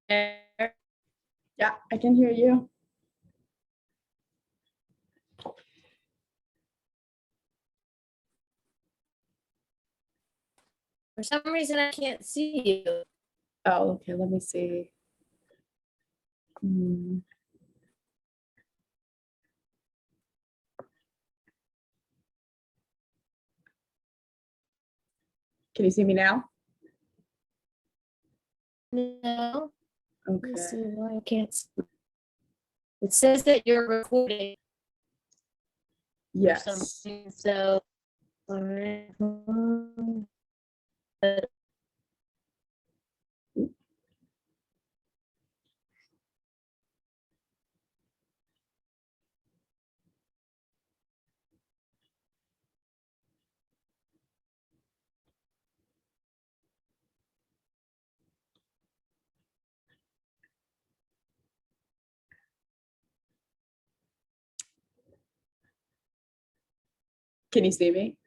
there? Yeah, I can hear you. For some reason, I can't see you. Oh, okay, let me see. Hmm. Can you see me now? No. Let me Okay. see why I can't see. It says that you're recording for Yes. something, so. All right. Can you see me?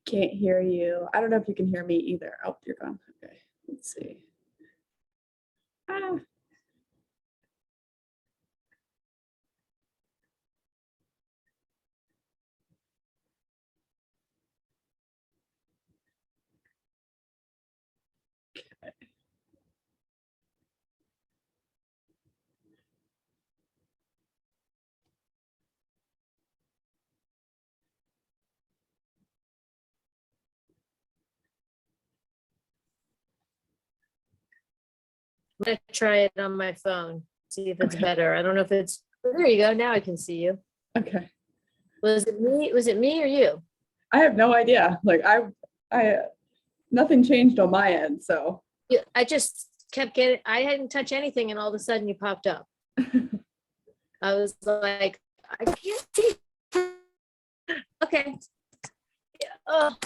Can't hear you. I don't know if you can hear me either. Oh, you're gone. Okay, let's see. Ah. I'm gonna try it on my phone, see if it's Okay. better. I don't know if it's, there you go, now I can see you. Okay. Was it me or you? I have no idea. Like nothing changed on my end, so. Yeah, I just kept getting, I hadn't touched anything and all of a sudden you popped up. I was like, I can't see. Okay. Yeah. Oh,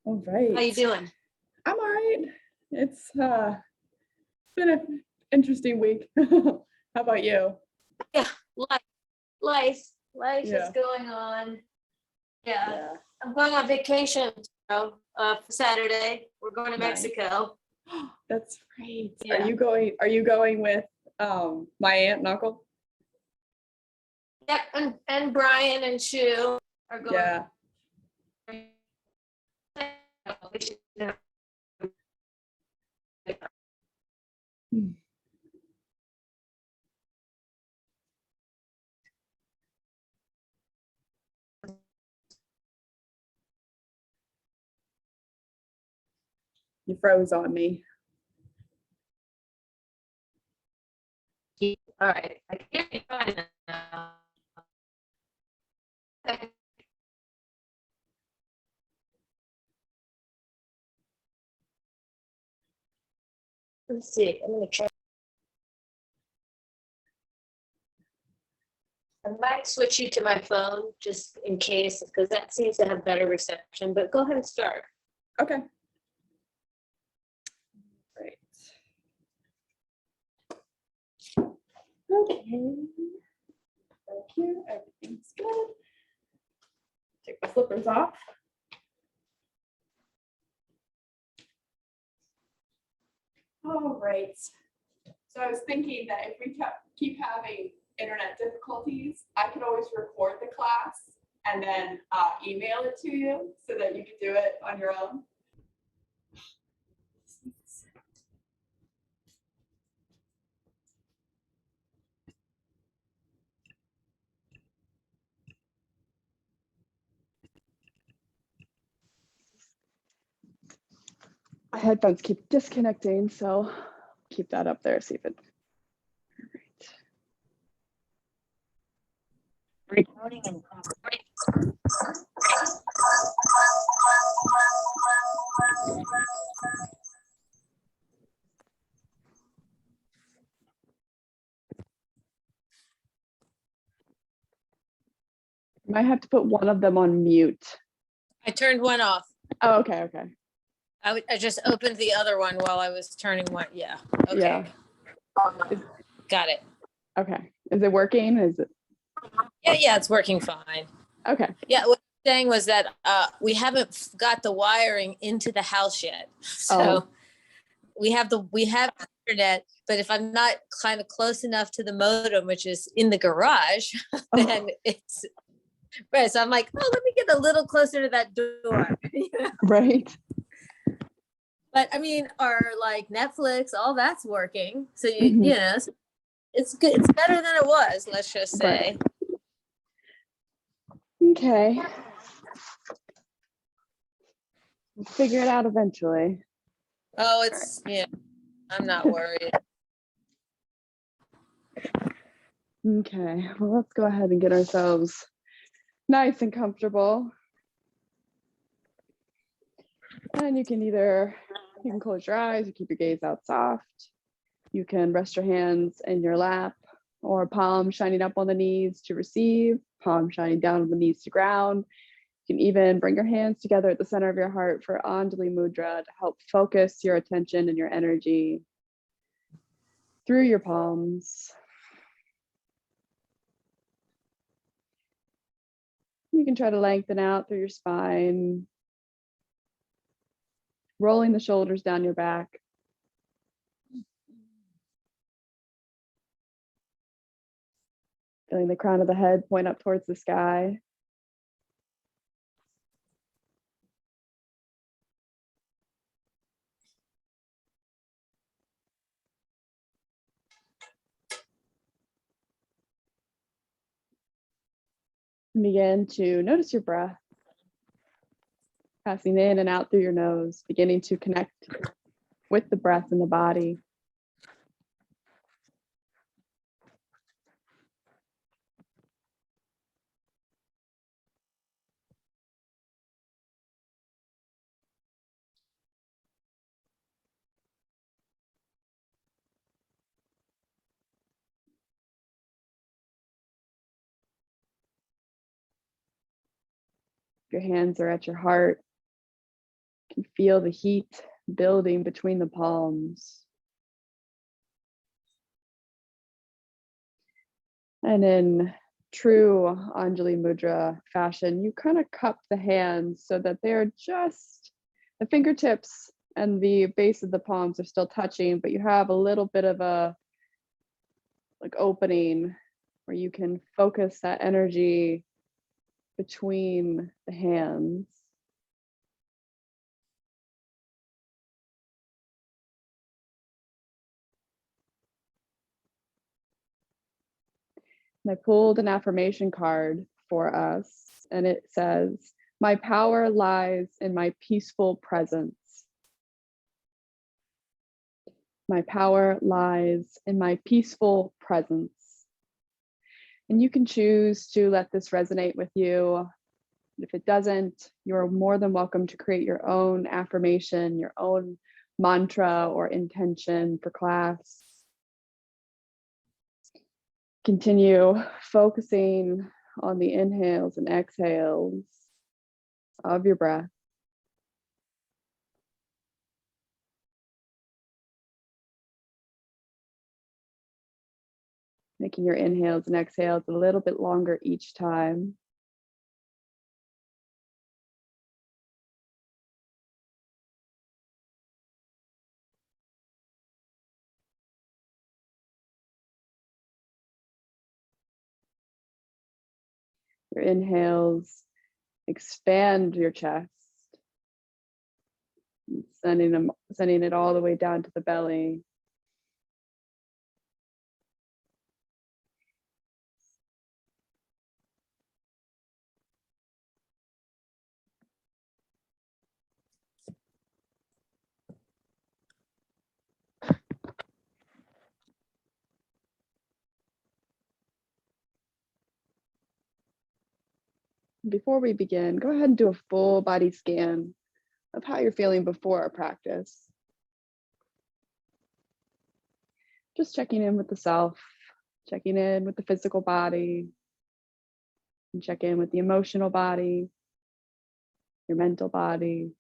All right. how you doing? I'm all right. It's been an interesting week. How about you? Life Yeah. is going on. Yeah, Yeah. I'm going on vacation tomorrow, for Saturday. We're going to Nice. Mexico. That's great. Yeah. Are you going with my aunt and uncle? Yep, and Brian and Shu are going. Yeah. Hmm. You froze on me. All right, I can't be fine now. Okay. Let's see, I'm gonna try. I might switch you to my phone just in case, because that seems to have better reception, but go ahead and start. Okay. Great. Okay. Thank you. Everything's good. Take my flippers off. All right. So I was thinking that if we keep having internet difficulties, I could always record the class and then email it to you so that you could do it on your own. My headphones keep disconnecting, so keep that up there, see if it. Recording and Might have to put one of them on mute. I turned one off. Oh, okay. I just opened the other one while I was turning one. Yeah. Okay. Yeah. Got it. Okay. Is it working? Is it Yeah, it's working fine. okay? Yeah, what I'm saying was that we haven't got the wiring into the house yet. So Oh. we have internet, but if I'm not kind of close enough to the modem, which is in the garage, then it's right. So I'm like, oh, let me get a little closer to that door. You know? Right. But I mean, our like Netflix, all that's working. So Mhm. you know, it's good. It's better than it was. Let's just say. Okay. We'll figure it out eventually. Oh, it's yeah. I'm not worried. Okay. Well, let's go ahead and get ourselves nice and comfortable. And you can close your eyes, you keep your gaze out soft. You can rest your hands in your lap or palm shining up on the knees to receive, palm shining down on the knees to ground. You can even bring your hands together at the center of your heart for Anjali Mudra to help focus your attention and your energy through your palms. You can try to lengthen out through your spine, rolling the shoulders down your back. Feeling the crown of the head point up towards the sky. And begin to notice your breath, passing in and out through your nose, beginning to connect with the breath in the body. Your hands are at your heart. You can feel the heat building between the palms. And in true Anjali Mudra fashion, you kind of cup the hands so that they're just the fingertips and the base of the palms are still touching, but you have a little bit of a opening where you can focus that energy between the hands. And I pulled an affirmation card for us, and it says, "My power lies in my peaceful presence. My power lies in my peaceful presence." And you can choose to let this resonate with you. If it doesn't, you're more than welcome to create your own affirmation, your own mantra or intention for class. Continue focusing on the inhales and exhales of your breath. Making your inhales and exhales a little bit longer each time. Your inhales expand your chest, sending it all the way down to the belly. Before we begin, go ahead and do a full body scan of how you're feeling before our practice. Just checking in with the self, checking in with the physical body. And check in with the emotional body, your mental body.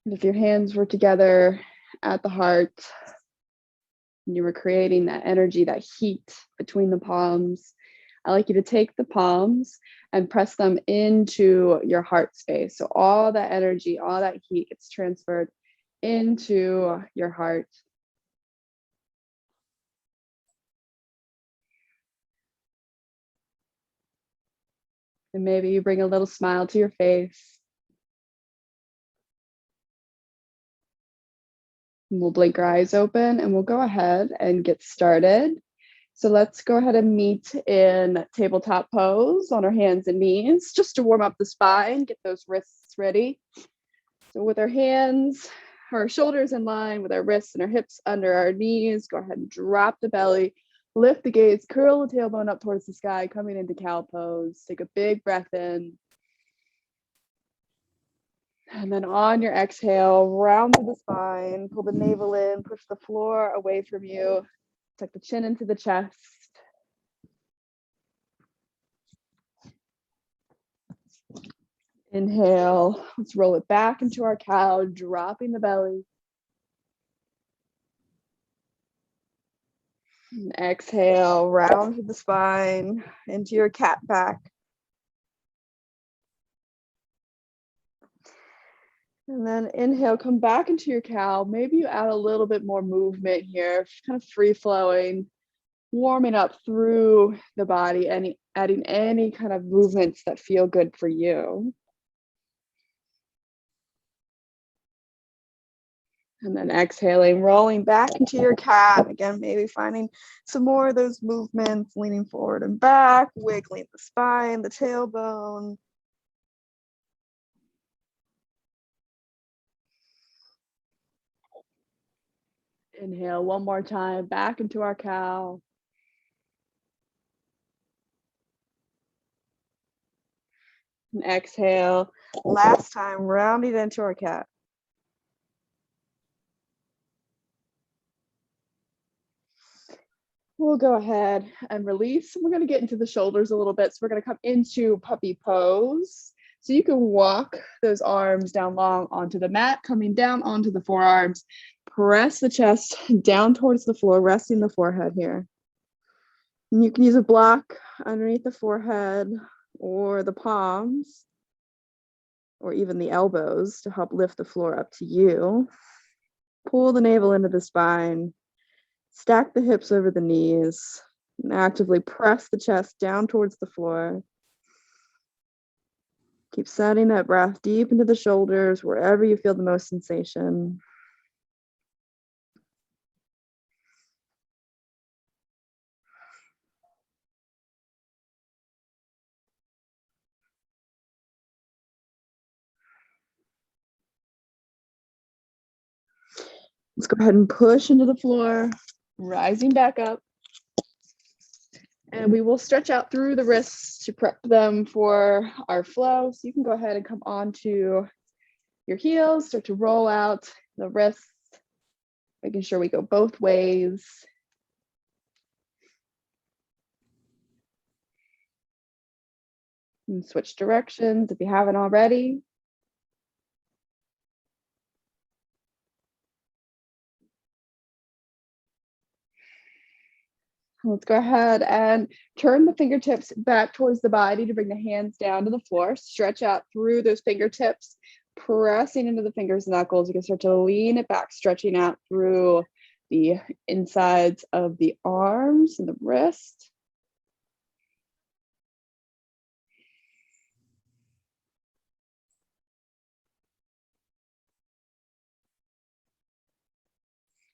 And if your hands were together at the heart, and you were creating that energy, that heat between the palms, I like you to take the palms and press them into your heart space. So all that energy, all that heat gets transferred into your heart. And maybe you bring a little smile to your face. And we'll blink our eyes open and we'll go ahead and get started. So let's go ahead and meet in tabletop pose on our hands and knees, just to warm up the spine, get those wrists ready. So with our hands, our shoulders in line with our wrists and our hips under our knees, go ahead and drop the belly, lift the gaze, curl the tailbone up towards the sky, coming into cow pose. Take a big breath in. And then on your exhale, round through the spine, pull the navel in, push the floor away from you, tuck the chin into the chest. Inhale, let's roll it back into our cow, dropping the belly. And exhale, round through the spine, into your cat back. And then inhale, come back into your cow. Maybe you add a little bit more movement here, kind of free flowing, warming up through the body, and adding any kind of movements that feel good for you. And then exhaling, rolling back into your cat. Again, maybe finding some more of those movements, leaning forward and back, wiggling the spine, the tailbone. Inhale one more time, back into our cow. And exhale, last time, rounding into our cat. We'll go ahead and release. We're going to get into the shoulders a little bit. So we're going to come into puppy pose. So you can walk those arms down long onto the mat, coming down onto the forearms. Press the chest down towards the floor, resting the forehead here. And you can use a block underneath the forehead or the palms or even the elbows to help lift the floor up to you. Pull the navel into the spine. Stack the hips over the knees and actively press the chest down towards the floor. Keep sending that breath deep into the shoulders, wherever you feel the most sensation. Let's go ahead and push into the floor, rising back up. And we will stretch out through the wrists to prep them for our flow. So you can go ahead and come onto your heels, start to roll out the wrists, making sure we go both ways. And switch directions if you haven't already. Let's go ahead and turn the fingertips back towards the body to bring the hands down to the floor. Stretch out through those fingertips, pressing into the fingers and knuckles. You can start to lean it back, stretching out through the insides of the arms and the wrist.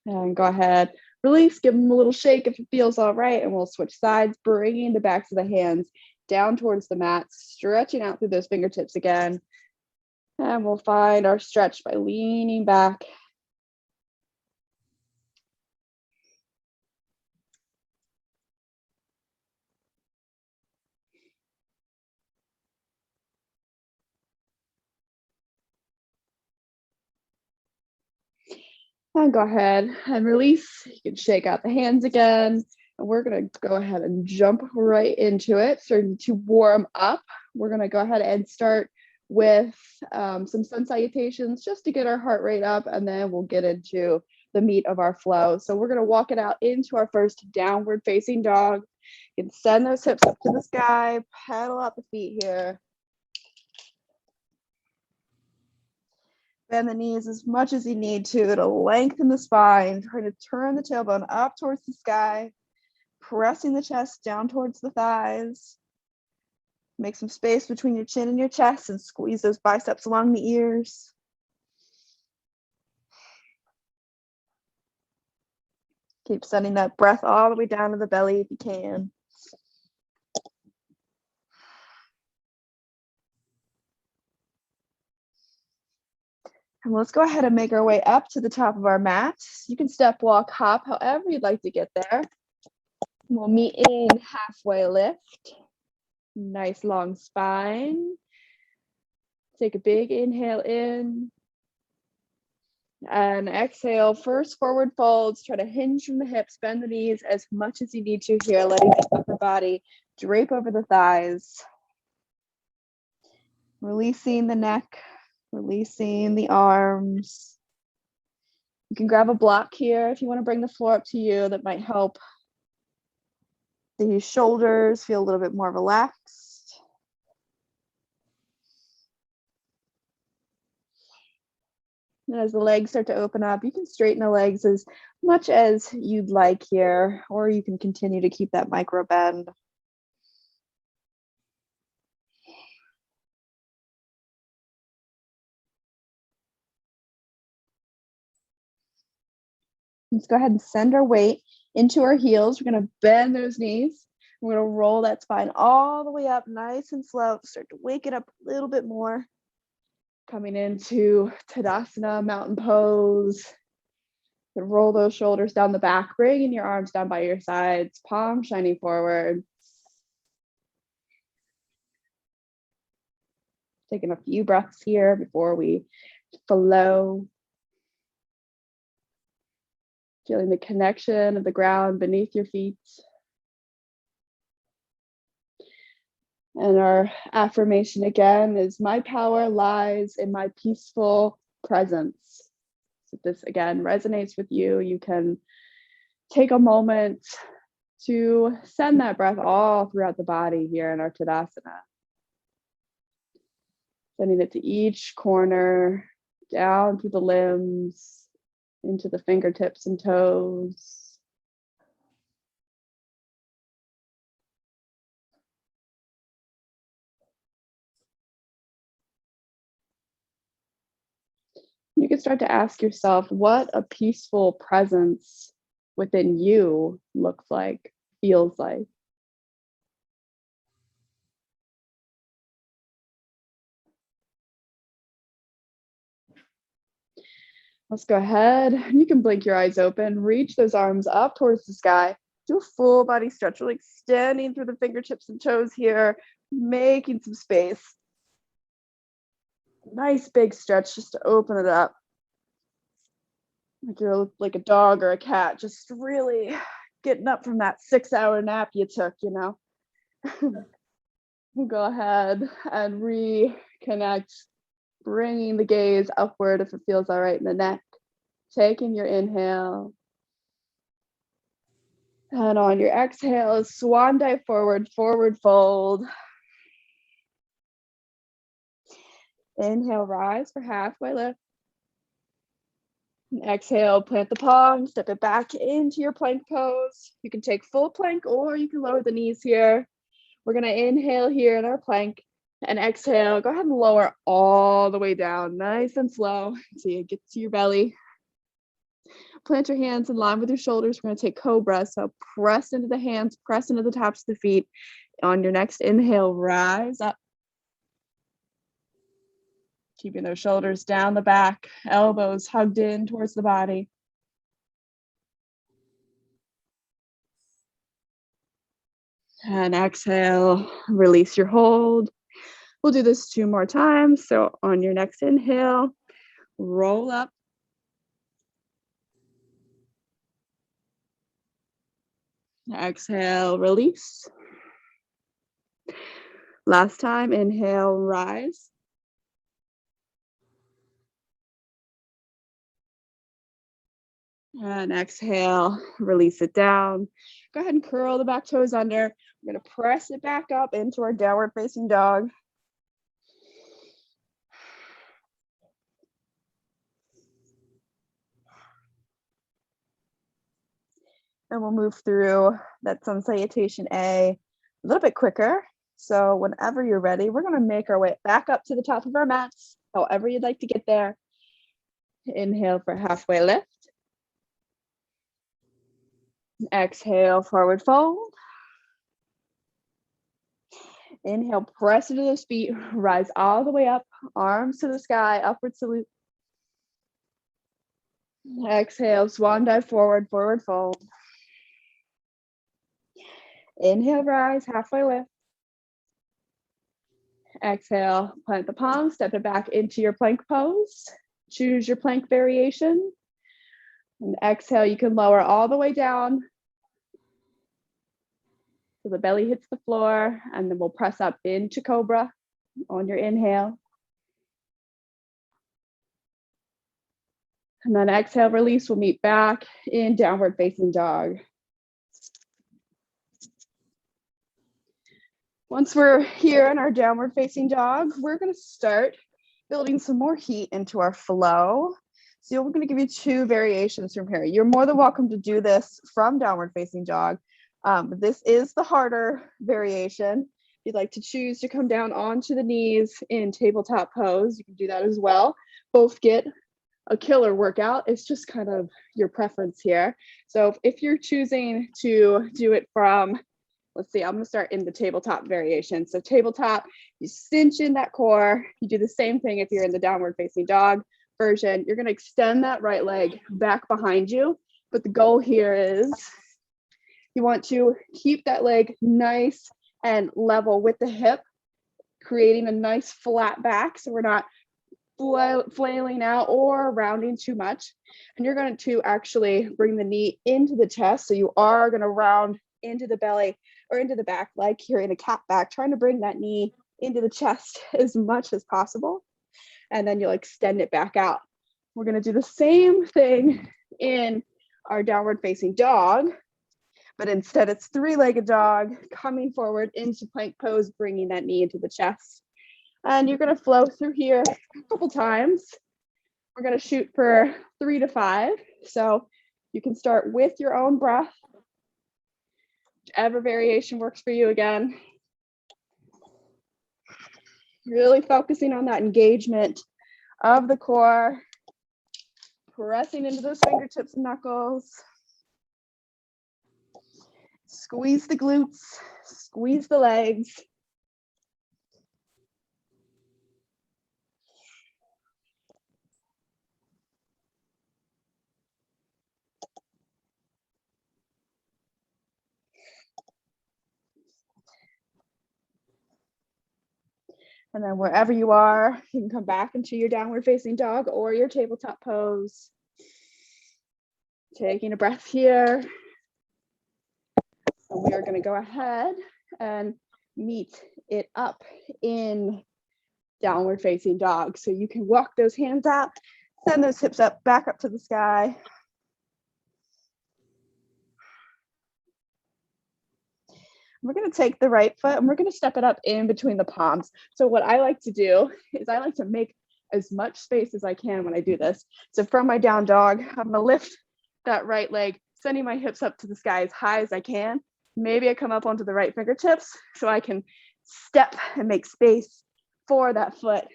And go ahead, release, give them a little shake if it feels all right, and we'll switch sides, bringing the backs of the hands down towards the mat, stretching out through those fingertips again. And we'll find our stretch by leaning back. And go ahead and release. You can shake out the hands again. And we're gonna go ahead and jump right into it. Starting to warm up. We're gonna go ahead and start with some sun salutations just to get our heart rate up, and then we'll get into the meat of our flow. So we're gonna walk it out into our first downward facing dog. You can send those hips up to the sky, pedal out the feet here. Bend the knees as much as you need to lengthen the spine, trying to turn the tailbone up towards the sky, pressing the chest down towards the thighs. Make some space between your chin and your chest and squeeze those biceps along the ears. Keep sending that breath all the way down to the belly if you can. And let's go ahead and make our way up to the top of our mat. You can step, walk, hop, however you'd like to get there. We'll meet in halfway lift. Nice long spine. Take a big inhale in. And exhale, first forward folds. Try to hinge from the hips, bend the knees as much as you need to here, letting the upper body drape over the thighs. Releasing the neck. Releasing the arms. You can grab a block here if you want to bring the floor up to you. That might help the shoulders feel a little bit more relaxed. And as the legs start to open up, you can straighten the legs as much as you'd like here, or you can continue to keep that micro bend. Let's go ahead and send our weight into our heels. We're going to bend those knees. We're going to roll that spine all the way up, nice and slow. Start to wake it up a little bit more. Coming into Tadasana, mountain pose. Roll those shoulders down the back, bringing your arms down by your sides, palm shining forward. Taking a few breaths here before we flow. Feeling the connection of the ground beneath your feet. And our affirmation again is, my power lies in my peaceful presence. So if this again resonates with you, you can take a moment to send that breath all throughout the body here in our Tadasana. Sending it to each corner, down through the limbs, into the fingertips and toes. You can start to ask yourself what a peaceful presence within you looks like, feels like. Let's go ahead. You can blink your eyes open, reach those arms up towards the sky. Do a full body stretch, really extending through the fingertips and toes here, making some space. Nice big stretch just to open it up. Like you're like a dog or a cat, just really getting up from that 6-hour nap you took, you know. Go ahead and reconnect, bringing the gaze upward if it feels all right in the neck. Taking your inhale. And on your exhale, swan dive forward, forward fold. Inhale, rise for halfway lift. And exhale, plant the palms, step it back into your plank pose. You can take full plank or you can lower the knees here. We're gonna inhale here in our plank and exhale. Go ahead and lower all the way down, nice and slow. So you get to your belly. Plant your hands in line with your shoulders. We're gonna take cobra. So press into the hands, press into the tops of the feet. On your next inhale, rise up. Keeping those shoulders down the back, elbows hugged in towards the body. And exhale, release your hold. We'll do this 2 more times. So on your next inhale, roll up. Exhale, release. Last time, inhale, rise. And exhale, release it down. Go ahead and curl the back toes under. We're gonna press it back up into our downward facing dog. And we'll move through that sun salutation A little bit quicker. So whenever you're ready, we're gonna make our way back up to the top of our mats, however you'd like to get there. Inhale for halfway lift. Exhale, forward fold. Inhale, press into those feet, rise all the way up, arms to the sky, upward salute. Exhale, swan dive forward, forward fold. Inhale, rise, halfway lift. Exhale, plant the palms, step it back into your plank pose. Choose your plank variation. And exhale, you can lower all the way down so the belly hits the floor, and then we'll press up into cobra on your inhale. And then exhale, release, we'll meet back in downward facing dog. Once we're here in our downward facing dog, we're gonna start building some more heat into our flow. So we're gonna give you 2 variations from here. You're more than welcome to do this from downward facing dog. This is the harder variation. If you'd like to choose to come down onto the knees in tabletop pose, you can do that as well. Both get a killer workout. It's just kind of your preference here. So if you're choosing to do it from, let's see, I'm gonna start in the tabletop variation. So tabletop, you cinch in that core. You do the same thing if you're in the downward facing dog version. You're gonna extend that right leg back behind you. But the goal here is you want to keep that leg nice and level with the hip, creating a nice flat back so we're not flailing out or rounding too much. And you're going to actually bring the knee into the chest. So you are going to round into the belly or into the back like you're in a cat back, trying to bring that knee into the chest as much as possible. And then you'll extend it back out. We're going to do the same thing in our downward facing dog, but instead it's 3-legged dog, coming forward into plank pose, bringing that knee into the chest. And you're going to flow through here a couple times. We're going to shoot for 3 to 5. So you can start with your own breath, whichever variation works for you again. Really focusing on that engagement of the core, pressing into those fingertips and knuckles. Squeeze the glutes, squeeze the legs. And then wherever you are, you can come back into your downward facing dog or your tabletop pose. Taking a breath here. And we are going to go ahead and meet it up in downward facing dog. So you can walk those hands out, send those hips up, back up to the sky. We're going to take the right foot and we're going to step it up in between the palms. So what I like to do is I like to make as much space as I can when I do this. So from my down dog, I'm going to lift that right leg, sending my hips up to the sky as high as I can. Maybe I come up onto the right fingertips so I can step and make space for that foot.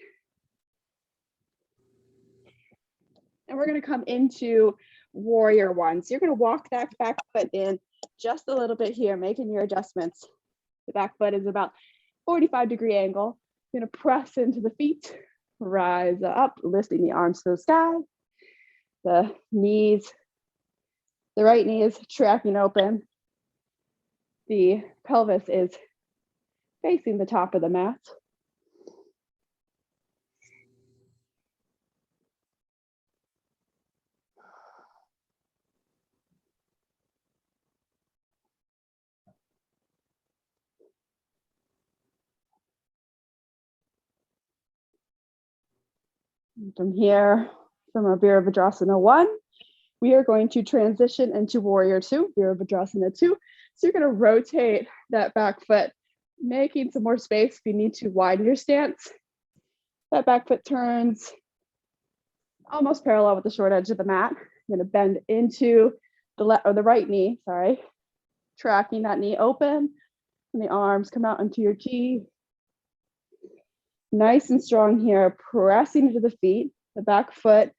And we're going to come into warrior 1. So you're going to walk that back foot in just a little bit here, making your adjustments. The back foot is about 45-degree angle. You're gonna press into the feet, rise up, lifting the arms to the sky. The knees, the right knee is tracking open. The pelvis is facing the top of the mat. From here, from our Virabhadrasana 1, we are going to transition into Warrior 2, Virabhadrasana 2. So you're going to rotate that back foot, making some more space if you need to widen your stance. That back foot turns almost parallel with the short edge of the mat. You're going to bend into the left or the right knee, sorry, tracking that knee open, and the arms come out into your chi. Nice and strong here, pressing into the feet, the back foot.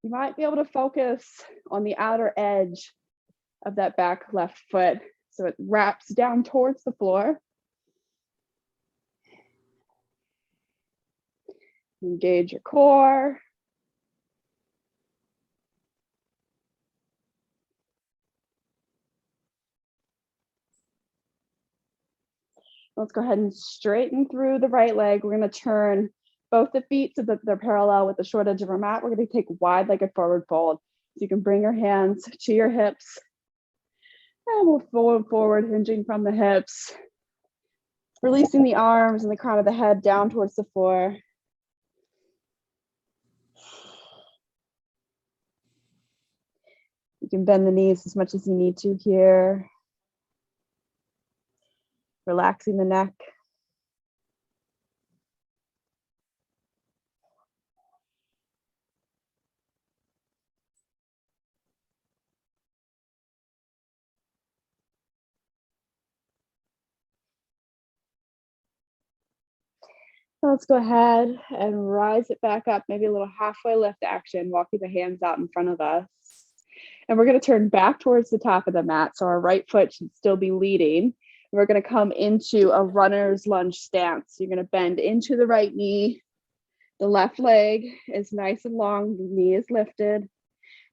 You might be able to focus on the outer edge of that back left foot so it wraps down towards the floor. Engage your core. Let's go ahead and straighten through the right leg. We're going to turn both the feet so that they're parallel with the short edge of our mat. We're going to take wide-legged forward fold. So you can bring your hands to your hips and we'll forward, hinging from the hips, releasing the arms and the crown of the head down towards the floor. You can bend the knees as much as you need to here. Relaxing the neck. Let's go ahead and rise it back up, maybe a little halfway lift action, walking the hands out in front of us. And we're going to turn back towards the top of the mat. So our right foot should still be leading. We're going to come into a runner's lunge stance. You're going to bend into the right knee. The left leg is nice and long, the knee is lifted.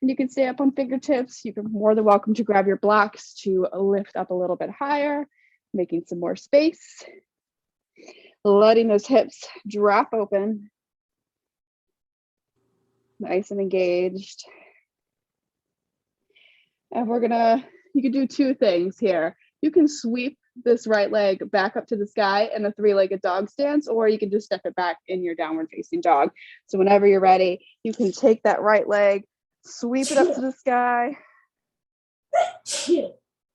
And you can stay up on fingertips. You can more than welcome to grab your blocks to lift up a little bit higher, making some more space. Letting those hips drop open. Nice and engaged. And you can do two things here. You can sweep this right leg back up to the sky in a three-legged dog stance, or you can just step it back in your downward facing dog. So whenever you're ready, you can take that right leg, sweep it up to the sky.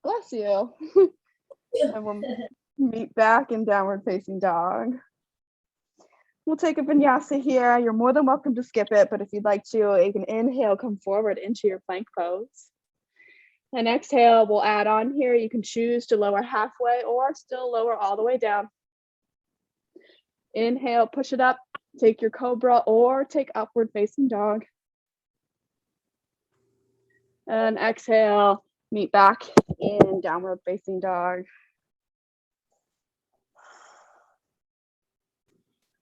Bless you. And we'll meet back in downward facing dog. We'll take a vinyasa here. You're more than welcome to skip it, but if you'd like to, you can inhale, come forward into your plank pose. And exhale, we'll add on here. You can choose to lower halfway or still lower all the way down. Inhale, push it up, take your cobra or take upward facing dog. And exhale, meet back in downward facing dog.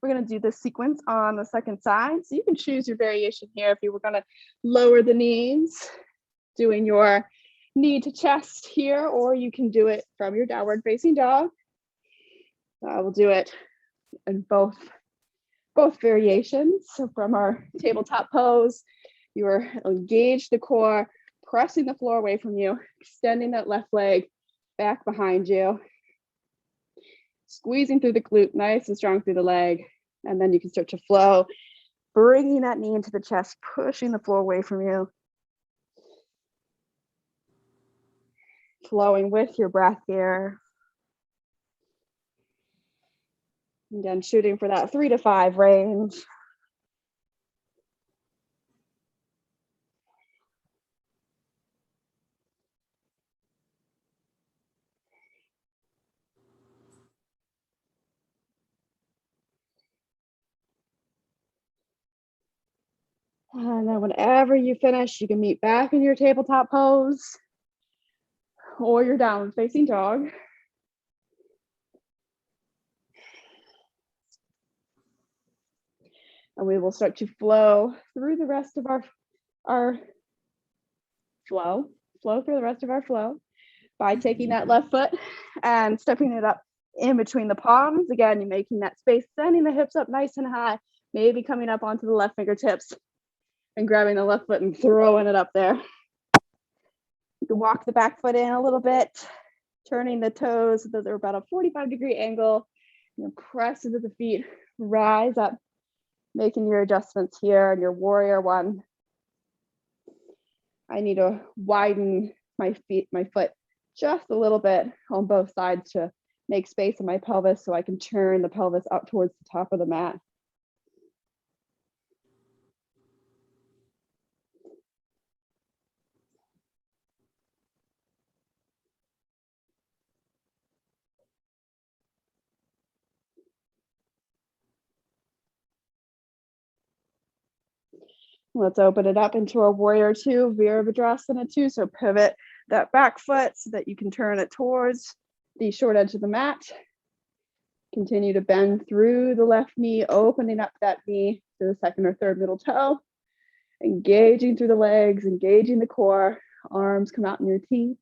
We're going to do this sequence on the second side. So you can choose your variation here. If you were going to lower the knees, doing your knee to chest here, or you can do it from your downward facing dog. We'll do it in both variations. So from our tabletop pose, you are engaged the core, pressing the floor away from you, extending that left leg back behind you, squeezing through the glute, nice and strong through the leg. And then you can start to flow, bringing that knee into the chest, pushing the floor away from you. Flowing with your breath here. Again, shooting for that 3 to 5 range. And then whenever you finish, you can meet back in your tabletop pose or your downward facing dog. And we will start to flow through the rest of our flow through the rest of our flow by taking that left foot and stepping it up in between the palms. Again, you're making that space, sending the hips up nice and high, maybe coming up onto the left fingertips and grabbing the left foot and throwing it up there. You can walk the back foot in a little bit, turning the toes so that they're about a 45-degree angle. Press into the feet, rise up, making your adjustments here in your warrior one. I need to widen my foot just a little bit on both sides to make space in my pelvis so I can turn the pelvis up towards the top of the mat. Let's open it up into our warrior two, Virabhadrasana two. So pivot that back foot so that you can turn it towards the short edge of the mat. Continue to bend through the left knee, opening up that knee to the second or third middle toe. Engaging through the legs, engaging the core. Arms come out in your T.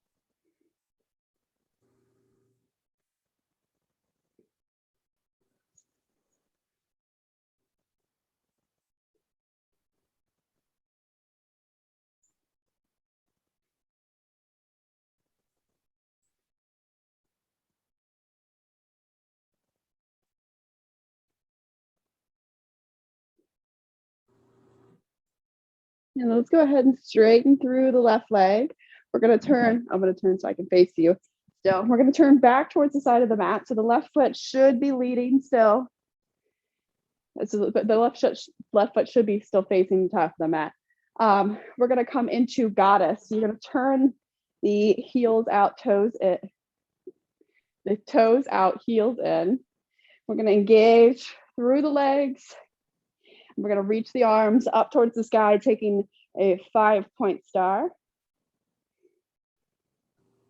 And let's go ahead and straighten through the left leg. We're going to turn, I'm going to turn so I can face you still. We're going to turn back towards the side of the mat. So the left foot should be leading still. So the left foot should be still facing the top of the mat. We're going to come into goddess. You're going to turn the heels out, toes in. The toes out, heels in. We're going to engage through the legs. We're going to reach the arms up towards the sky, taking a 5-point star.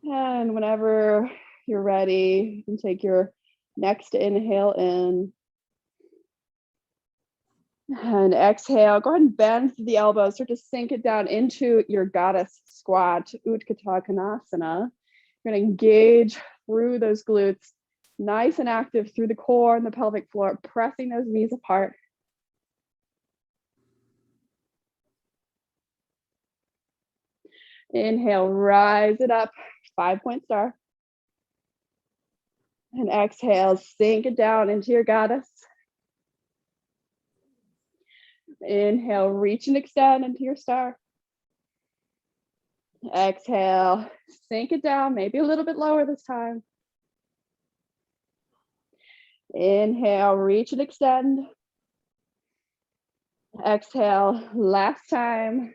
And whenever you're ready, you can take your next inhale in. And exhale, go ahead and bend the elbows, start to sink it down into your goddess squat, Utthita Konasana. You're going to engage through those glutes, nice and active through the core and the pelvic floor, pressing those knees apart. Inhale, rise it up, 5-point star. And exhale, sink it down into your goddess. Inhale, reach and extend into your star. Exhale, sink it down, maybe a little bit lower this time. Inhale, reach and extend. Exhale, last time.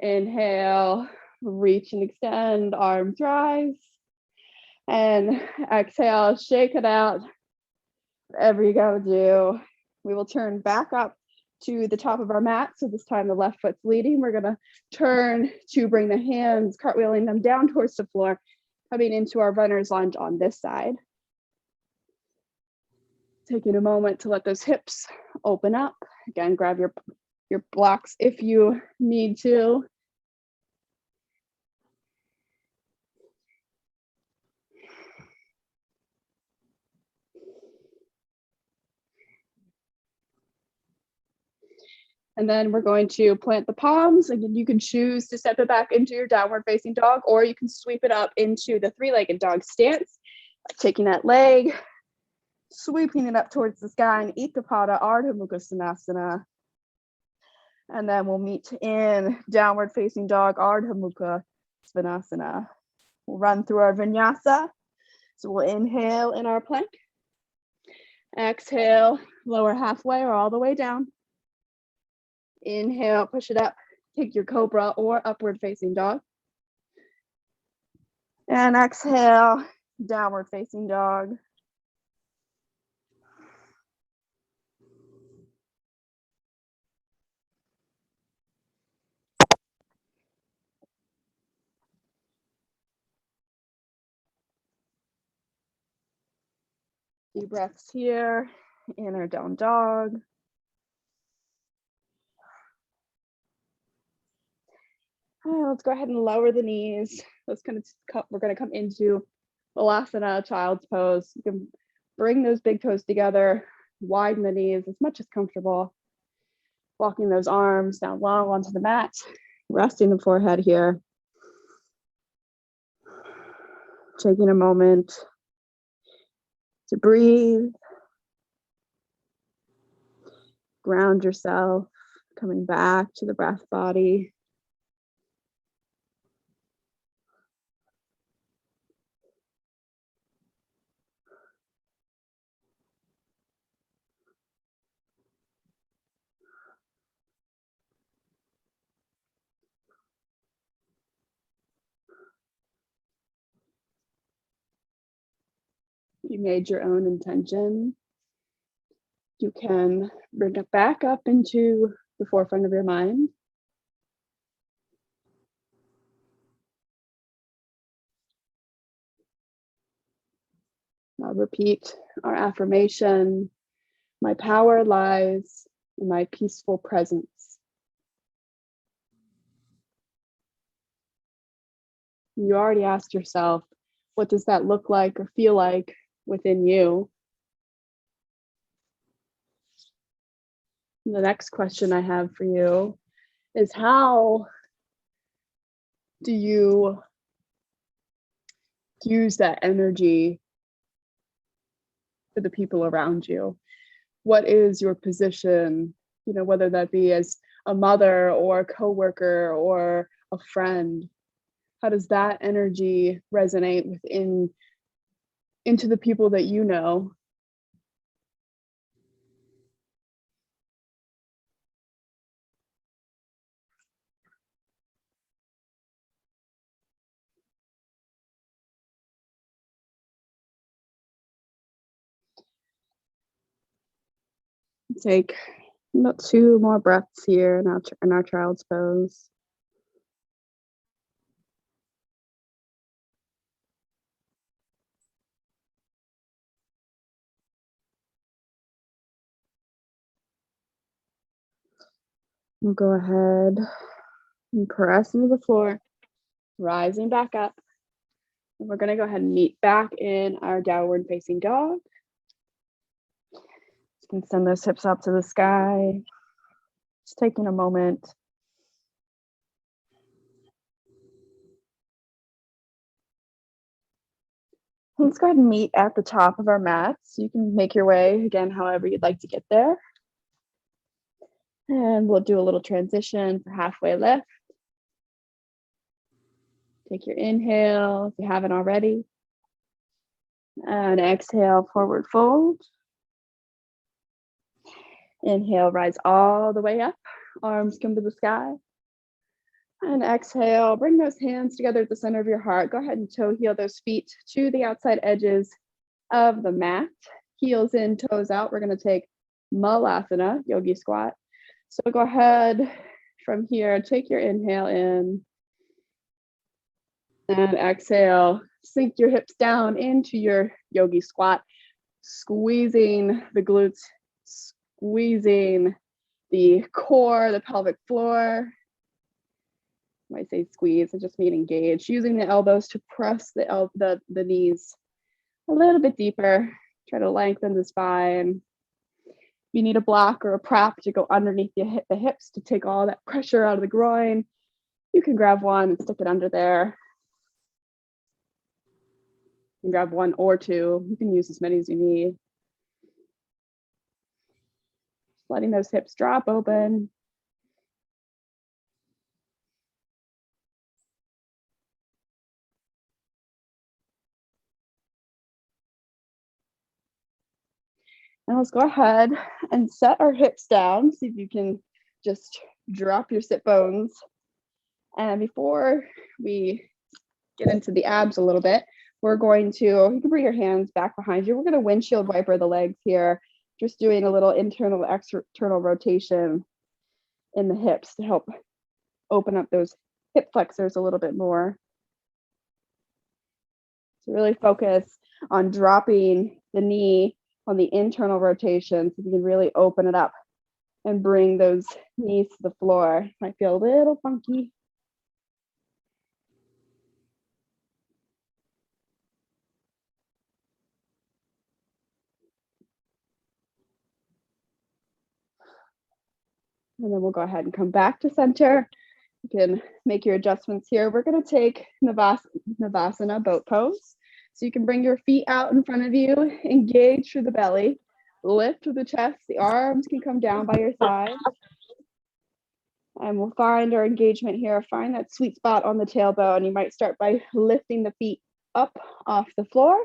Inhale, reach and extend, arms rise. And exhale, shake it out. Whatever you gotta do. We will turn back up to the top of our mat. So this time the left foot's leading. We're gonna turn to bring the hands, cartwheeling them down towards the floor, coming into our runner's lunge on this side. Taking a moment to let those hips open up. Again, grab your blocks if you need to. And then we're going to plant the palms. Again, you can choose to step it back into your downward facing dog, or you can sweep it up into the 3-legged dog stance. Taking that leg, sweeping it up towards the sky in Ikapada Ardha Mukha Svanasana. And then we'll meet in downward facing dog Ardha Mukha Svanasana. We'll run through our vinyasa. So we'll inhale in our plank. Exhale, lower halfway or all the way down. Inhale, push it up. Take your cobra or upward facing dog. And exhale, downward facing dog. Few breaths here in our down dog. Let's go ahead and lower the knees. We're going to come into Balasana, child's pose. You can bring those big toes together, widen the knees as much as comfortable. Walking those arms down long onto the mat, resting the forehead here. Taking a moment to breathe. Ground yourself, coming back to the breath body. You made your own intention. You can bring it back up into the forefront of your mind. Now repeat our affirmation. My power lies in my peaceful presence. You already asked yourself, what does that look like or feel like within you? The next question I have for you is, how do you use that energy for the people around you? What is your position, whether that be as a mother or a coworker or a friend? How does that energy resonate into the people that you know? Take about 2 more breaths here in our child's pose. We'll go ahead and press into the floor, rising back up. And we're going to go ahead and meet back in our downward facing dog. You can send those hips up to the sky. Just taking a moment. Let's go ahead and meet at the top of our mats. You can make your way, again, however you'd like to get there. And we'll do a little transition for halfway lift. Take your inhale if you haven't already. And exhale, forward fold. Inhale, rise all the way up. Arms come to the sky. And exhale, bring those hands together at the center of your heart. Go ahead and toe heel those feet to the outside edges of the mat. Heels in, toes out. We're going to take Malasana, yogi squat. So go ahead from here, take your inhale in. And exhale, sink your hips down into your yogi squat, squeezing the glutes, squeezing the core, the pelvic floor. When I say squeeze, I just mean engage, using the elbows to press the knees a little bit deeper. Try to lengthen the spine. If you need a block or a prop to go underneath the hips to take all that pressure out of the groin, you can grab one and stick it under there. You can grab 1 or 2. You can use as many as you need. Letting those hips drop open. And let's go ahead and set our hips down. See if you can just drop your sit bones. And before we get into the abs a little bit, we're going to, you can bring your hands back behind you. We're going to windshield wiper the legs here, just doing a little internal, external rotation in the hips to help open up those hip flexors a little bit more. So really focus on dropping the knee on the internal rotation. So you can really open it up and bring those knees to the floor. Might feel a little funky. And then we'll go ahead and come back to center. You can make your adjustments here. We're going to take Navasana, boat pose. So you can bring your feet out in front of you, engage through the belly, lift with the chest. The arms can come down by your sides. And we'll find our engagement here. Find that sweet spot on the tailbone. You might start by lifting the feet up off the floor.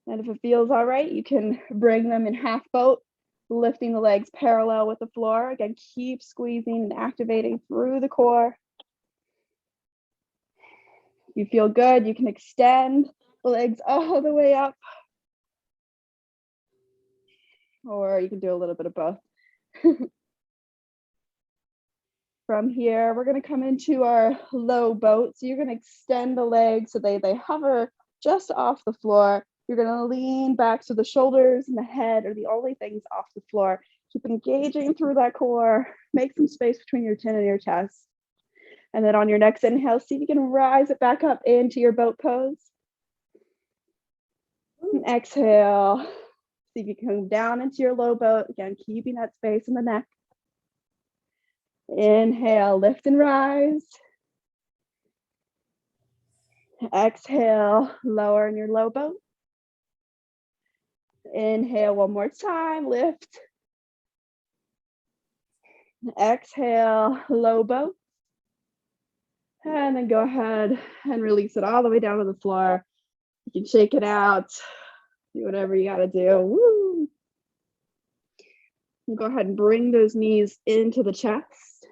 And if it feels all right, you can bring them in half boat, lifting the legs parallel with the floor. Again, keep squeezing and activating through the core. If you feel good, you can extend the legs all the way up. Or you can do a little bit of both. From here, we're going to come into our low boat. So you're going to extend the legs so they hover just off the floor. You're going to lean back so the shoulders and the head are the only things off the floor. Keep engaging through that core. Make some space between your chin and your chest. And then on your next inhale, see if you can rise it back up into your boat pose. And exhale. See if you can come down into your low boat. Again, keeping that space in the neck. Inhale, lift and rise. Exhale, lower in your low boat. Inhale one more time, lift. Exhale, low boat. And then go ahead and release it all the way down to the floor. You can shake it out, do whatever you gotta do. Woo. And go ahead and bring those knees into the chest.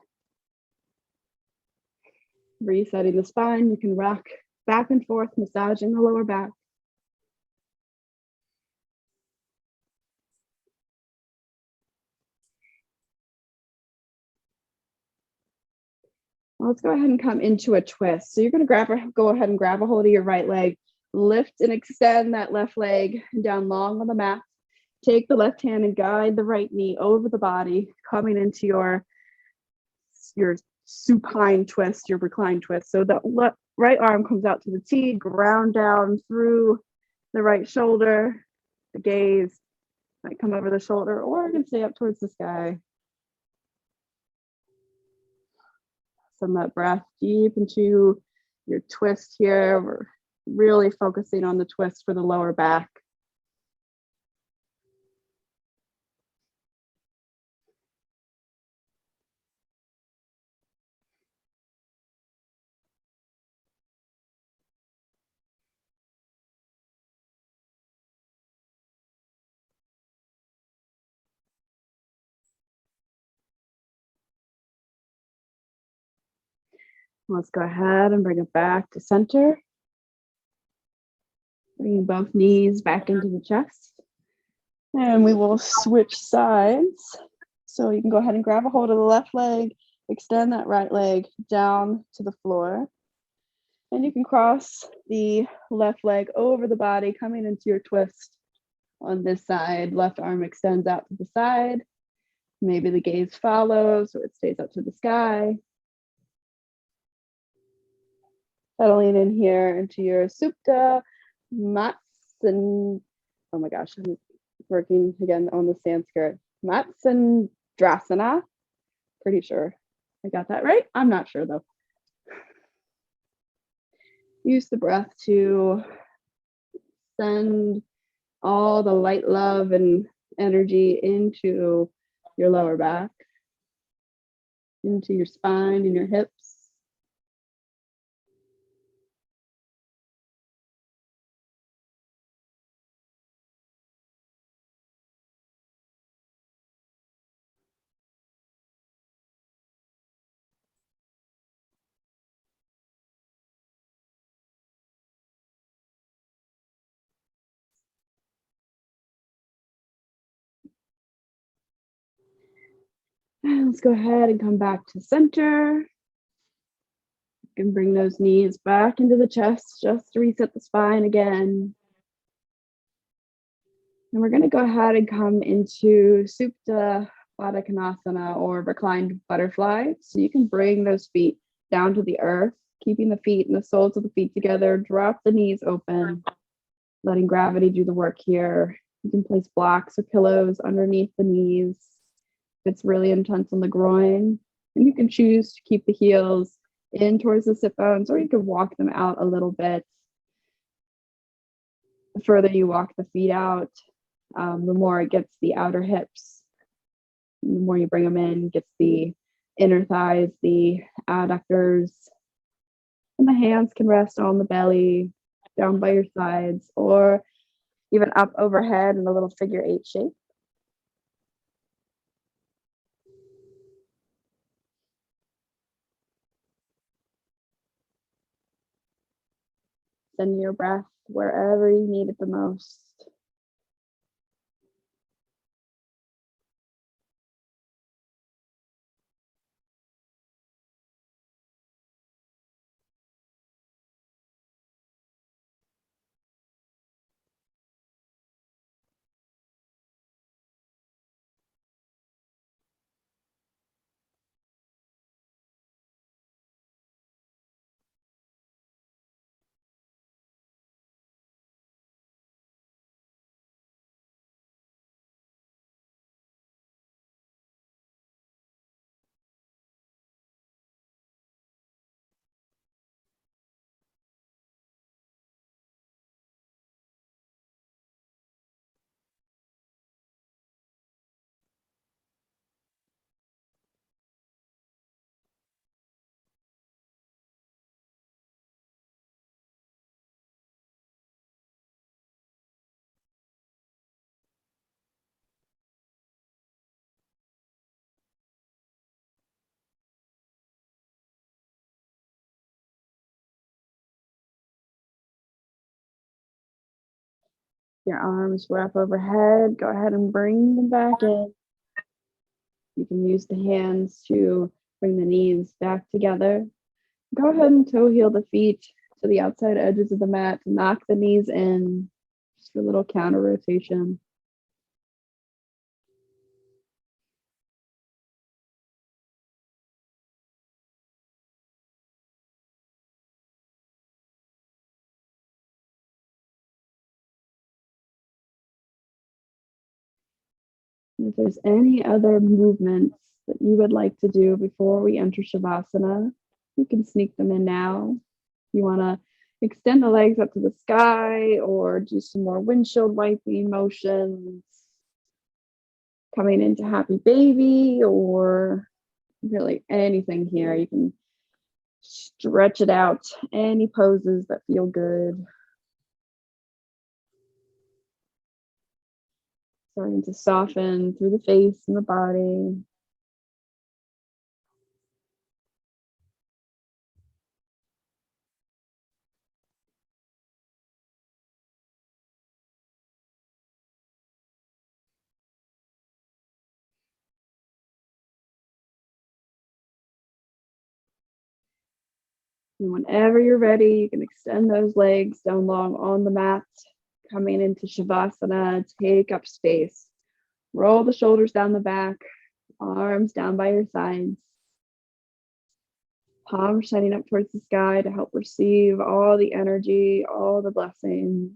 Resetting the spine, you can rock back and forth, massaging the lower back. Let's go ahead and come into a twist. So you're going to go ahead and grab a hold of your right leg, lift and extend that left leg down long on the mat. Take the left hand and guide the right knee over the body, coming into your supine twist, your reclined twist. So the right arm comes out to the T, ground down through the right shoulder. The gaze might come over the shoulder, or you can stay up towards the sky. Send that breath deep into your twist here. We're really focusing on the twist for the lower back. Let's go ahead and bring it back to center. Bringing both knees back into the chest. And we will switch sides. So you can go ahead and grab a hold of the left leg, extend that right leg down to the floor. And you can cross the left leg over the body, coming into your twist on this side. Left arm extends out to the side. Maybe the gaze follows or it stays up to the sky. Settling in here into your Supta Matsan. Oh my gosh, I'm working again on the Sanskrit. Matsandrasana. Pretty sure I got that right. I'm not sure though. Use the breath to send all the light, love, and energy into your lower back, into your spine and your hips. And let's go ahead and come back to center. You can bring those knees back into the chest just to reset the spine again. And we're going to go ahead and come into Supta Baddha Konasana, or reclined butterfly. So you can bring those feet down to the earth, keeping the feet and the soles of the feet together. Drop the knees open, letting gravity do the work here. You can place blocks or pillows underneath the knees if it's really intense on the groin. And you can choose to keep the heels in towards the sit bones, or you can walk them out a little bit. The further you walk the feet out, the more it gets the outer hips. The more you bring them in, gets the inner thighs, the adductors. And the hands can rest on the belly, down by your sides, or even up overhead in a little figure 8 shape. Send your breath wherever you need it the most. Your arms were up overhead. Go ahead and bring them back in. You can use the hands to bring the knees back together. Go ahead and toe heel the feet to the outside edges of the mat to knock the knees in. Just a little counter rotation. If there's any other movements that you would like to do before we enter Shavasana, you can sneak them in now. If you want to extend the legs up to the sky or do some more windshield wiping motions, coming into happy baby, or really anything here. You can stretch it out, any poses that feel good. Starting to soften through the face and the body. And whenever you're ready, you can extend those legs down long on the mat, coming into Shavasana, take up space. Roll the shoulders down the back, arms down by your sides. Palms shining up towards the sky to help receive all the energy, all the blessings.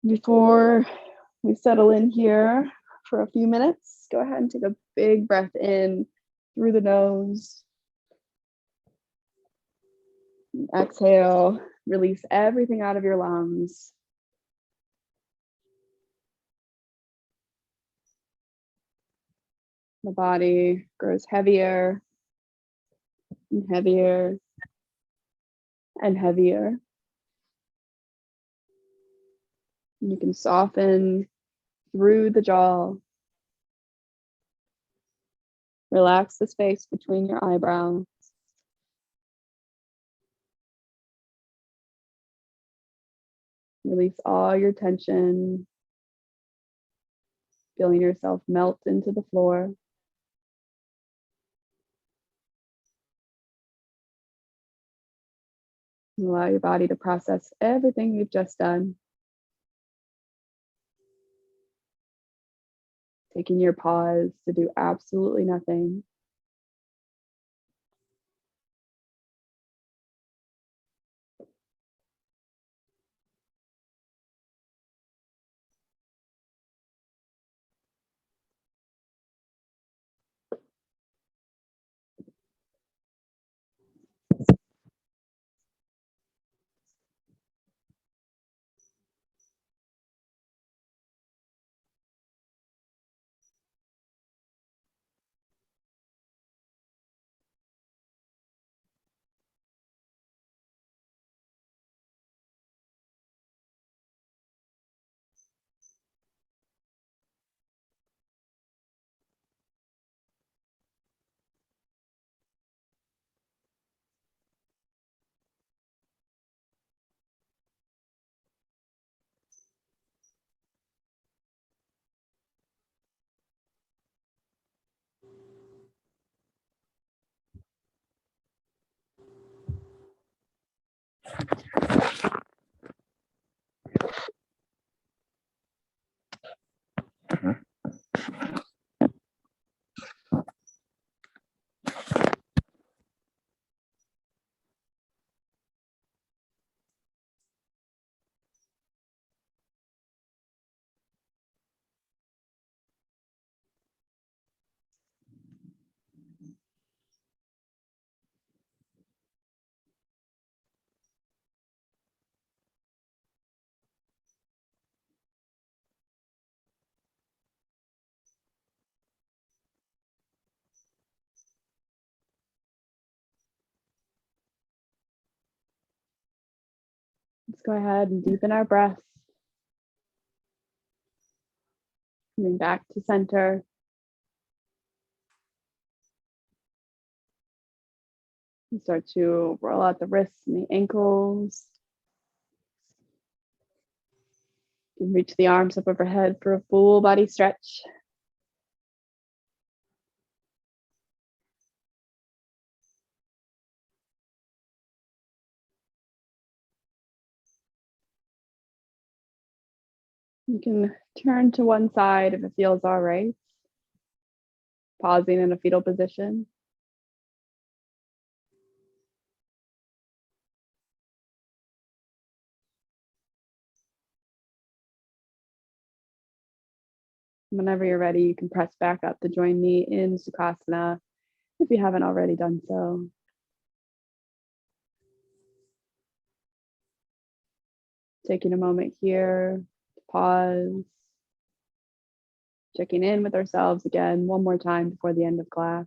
Before we settle in here for a few minutes, go ahead and take a big breath in through the nose. Exhale, release everything out of your lungs. The body grows heavier and heavier and heavier. You can soften through the jaw. Relax the space between your eyebrows. Release all your tension, feeling yourself melt into the floor. Allow your body to process everything you've just done. Taking your pause to do absolutely nothing. Let's go ahead and deepen our breath. Coming back to center. You start to roll out the wrists and the ankles. You can reach the arms up overhead for a full body stretch. You can turn to one side if it feels all right. Pausing in a fetal position. Whenever you're ready, you can press back up to join me in Sukhasana if you haven't already done so. Taking a moment here to pause. Checking in with ourselves again one more time before the end of class.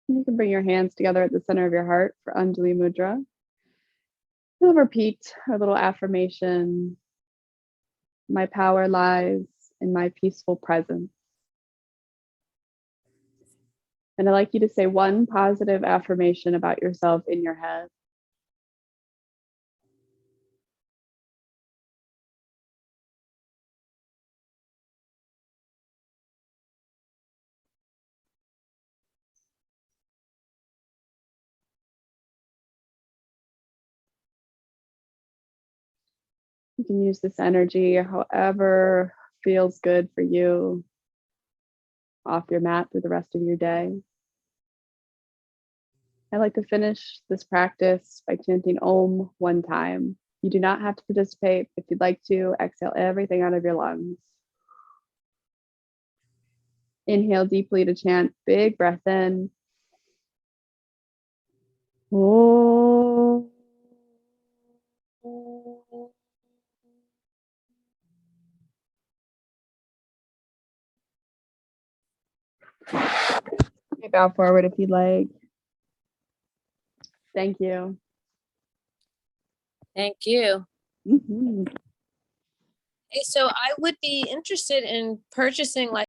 You can bring your hands together at the center of your heart for Anjali Mudra. We'll repeat our little affirmation. My power lies in my peaceful presence. And I'd like you to say one positive affirmation about yourself in your head. You can use this energy however feels good for you off your mat through the rest of your day. I like to finish this practice by chanting Om one time. You do not have to participate. If you'd like to, exhale everything out of your lungs. Inhale deeply to chant, big breath in. Om. Bow forward if you'd like. Thank you. Thank you. Mhm. Hey, so I would be interested in purchasing like